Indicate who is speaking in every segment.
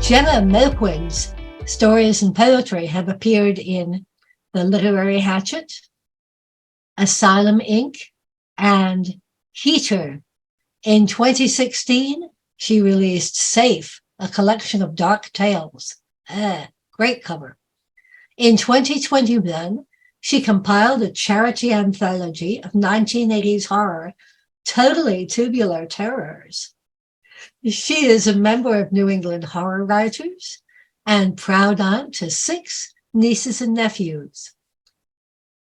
Speaker 1: Jenna Moquin's stories and poetry have appeared in The Literary Hatchet, Asylum Inc., and Heater. In 2016, she released Safe, a collection of dark tales. Great cover. In 2021, she compiled a charity anthology of 1980s horror, Totally Tubular Terrors. She is a member of New England Horror Writers and proud aunt to 6 nieces and nephews.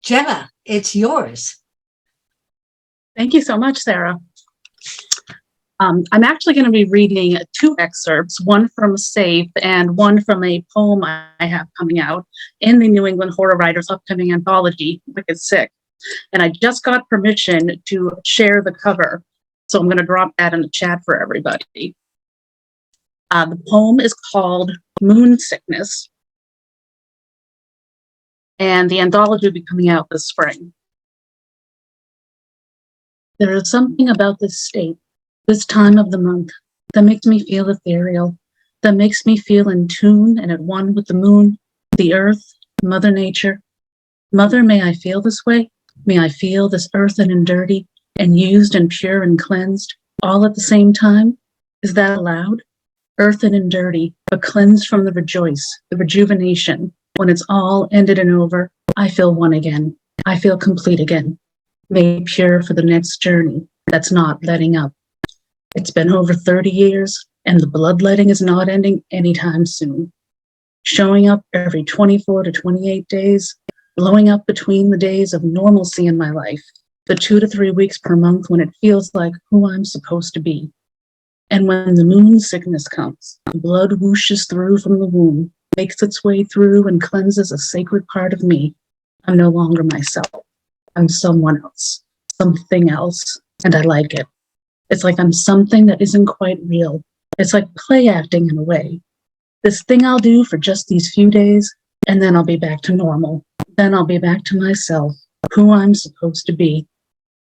Speaker 1: Jenna, it's yours.
Speaker 2: Thank you so much, Sarah. I'm actually going to be reading 2 excerpts, one from Safe and one from a poem I have coming out in the New England Horror Writers upcoming anthology, Wicked Sick. And I just got permission to share the cover, so I'm going to drop that in the chat for everybody. The poem is called Moon Sickness, and the anthology will be coming out this spring. There is something about this state, this time of the month, that makes me feel ethereal, that makes me feel in tune and at one with the moon, the earth, Mother Nature. Mother, may I feel this way? May I feel this earthen and dirty, and used and pure and cleansed, all at the same time? Is that allowed? Earthen and dirty, but cleansed from the rejoice, the rejuvenation. When it's all ended and over, I feel one again. I feel complete again, made pure for the next journey that's not letting up. It's been over 30 years, and the bloodletting is not ending anytime soon. Showing up every 24 to 28 days, blowing up between the days of normalcy in my life, the 2 to 3 weeks per month when it feels like who I'm supposed to be. And when the moon sickness comes, blood whooshes through from the womb, makes its way through and cleanses a sacred part of me. I'm no longer myself. I'm someone else, something else, and I like it. It's like I'm something that isn't quite real. It's like play acting in a way. This thing I'll do for just these few days, and then I'll be back to normal. Then I'll be back to myself, who I'm supposed to be.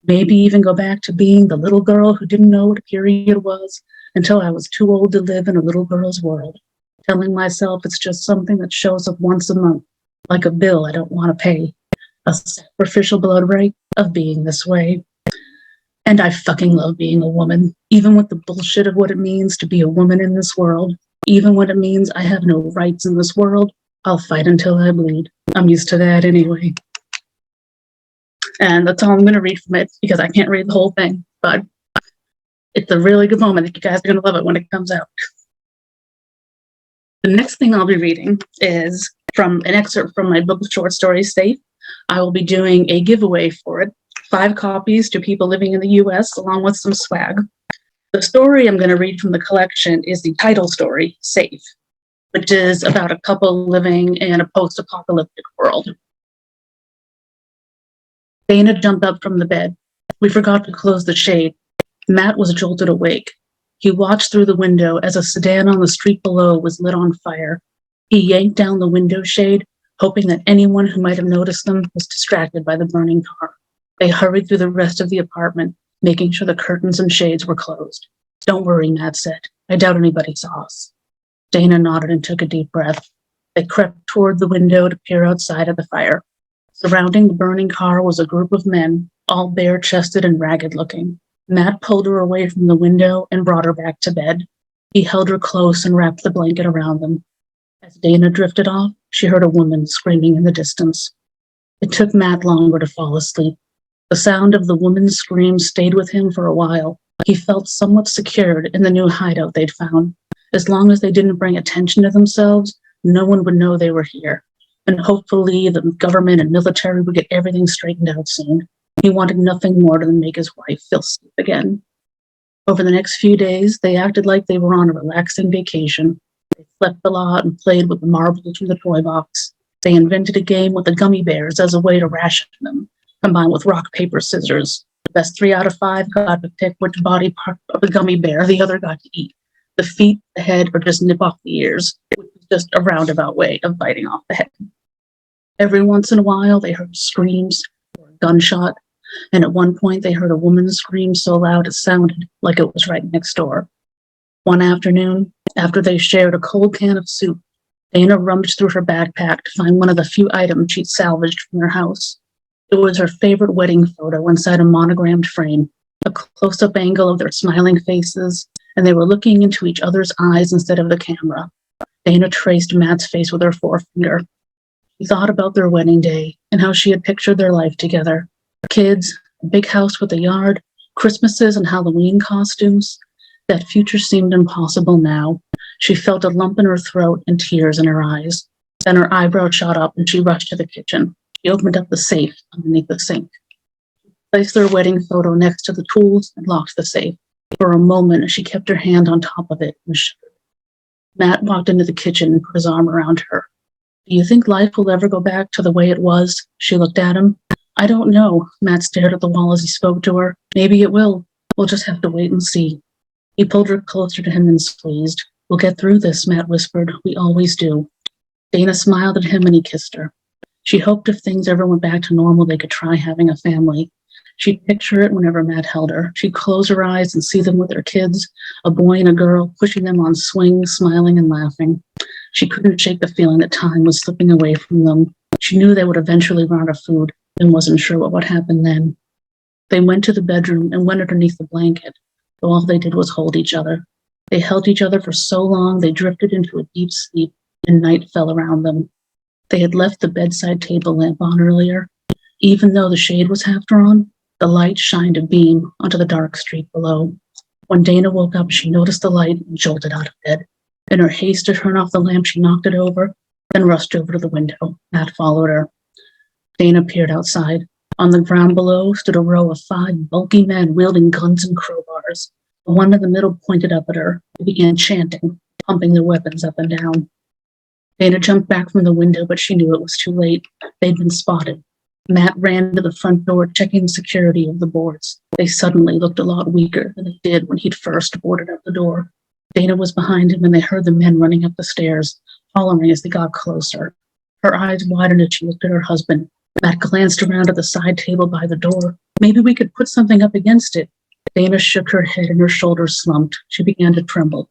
Speaker 2: Maybe even go back to being the little girl who didn't know what a period was until I was too old to live in a little girl's world, telling myself it's just something that shows up once a month, like a bill I don't want to pay, a sacrificial blood right of being this way. And I fucking love being a woman, even with the bullshit of what it means to be a woman in this world. Even when it means I have no rights in this world, I'll fight until I bleed. I'm used to that anyway. And that's all I'm going to read from it, because I can't read the whole thing, but it's a really good moment. You guys are going to love it when it comes out. The next thing I'll be reading is from an excerpt from my book of short stories, Safe. I will be doing a giveaway for it, 5 copies to people living in the US, along with some swag. The story I'm going to read from the collection is the title story, Safe, which is about a couple living in a post-apocalyptic world. Dana jumped up from the bed. We forgot to close the shade. Matt was jolted awake. He watched through the window as a sedan on the street below was lit on fire. He yanked down the window shade, hoping that anyone who might have noticed them was distracted by the burning car. They hurried through the rest of the apartment, making sure the curtains and shades were closed. Don't worry, Matt said. I doubt anybody saw us. Dana nodded and took a deep breath. They crept toward the window to peer outside at the fire. Surrounding the burning car was a group of men, all bare-chested and ragged-looking. Matt pulled her away from the window and brought her back to bed. He held her close and wrapped the blanket around them. As Dana drifted off, she heard a woman screaming in the distance. It took Matt longer to fall asleep. The sound of the woman's scream stayed with him for a while. He felt somewhat secured in the new hideout they'd found. As long as they didn't bring attention to themselves, no one would know they were here. And hopefully the government and military would get everything straightened out soon. He wanted nothing more than make his wife feel safe again. Over the next few days, they acted like they were on a relaxing vacation. They slept a lot and played with the marbles from the toy box. They invented a game with the gummy bears as a way to ration them, combined with rock, paper, scissors. The best 3 out of 5 got to pick which body part of the gummy bear the other got to eat. The feet, the head, or just nip off the ears, which was just a roundabout way of biting off the head. Every once in a while, they heard screams or a gunshot, and at one point they heard a woman scream so loud it sounded like it was right next door. One afternoon, After they shared a cold can of soup, Dana rummaged through her backpack to find one of the few items she'd salvaged from their house. It was her favorite wedding photo inside a monogrammed frame, a close-up angle of their smiling faces, and they were looking into each other's eyes instead of the camera. Dana traced Matt's face with her forefinger. She thought about their wedding day and how she had pictured their life together. Kids, a big house with a yard, Christmases and Halloween costumes. That future seemed impossible now. She felt a lump in her throat and tears in her eyes. Then her eyebrow shot up and she rushed to the kitchen. She opened up the safe underneath the sink, placed their wedding photo next to the tools, and locked the safe. For a moment, she kept her hand on top of it and shuddered. Matt walked into the kitchen and put his arm around her. Do you think life will ever go back to the way it was? She looked at him. I don't know. Matt stared at the wall as he spoke to her. Maybe it will. We'll just have to wait and see. He pulled her closer to him and squeezed. We'll get through this, Matt whispered. We always do. Dana smiled at him and he kissed her. She hoped if things ever went back to normal, they could try having a family. She'd picture it whenever Matt held her. She'd close her eyes and see them with their kids, a boy and a girl, pushing them on swings, smiling and laughing. She couldn't shake the feeling that time was slipping away from them. She knew they would eventually run out of food and wasn't sure what would happen then. They went to the bedroom and went underneath the blanket, though all they did was hold each other. They held each other for so long they drifted into a deep sleep and night fell around them. They had left the bedside table lamp on earlier. Even though the shade was half drawn, the light shined a beam onto the dark street below. When Dana woke up, she noticed the light and jolted out of bed. In her haste to turn off the lamp, she knocked it over, then rushed over to the window. Matt followed her. Dana peered outside. On the ground below stood a row of 5 bulky men wielding guns and crowbars. The one in the middle pointed up at her. They began chanting, pumping their weapons up and down. Dana jumped back from the window, but she knew it was too late. They'd been spotted. Matt ran to the front door, checking the security of the boards. They suddenly looked a lot weaker than they did when he'd first boarded up the door. Dana was behind him, and they heard the men running up the stairs, hollering as they got closer. Her eyes widened as she looked at her husband. Matt glanced around at the side table by the door. Maybe we could put something up against it. Dana shook her head and her shoulders slumped. She began to tremble.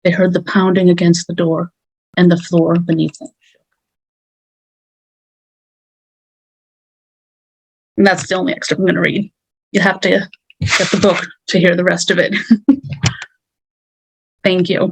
Speaker 2: They heard the pounding against the door, and the floor beneath them shook. And that's the only extra I'm going to read. You have to get the book to hear the rest of it. Thank you.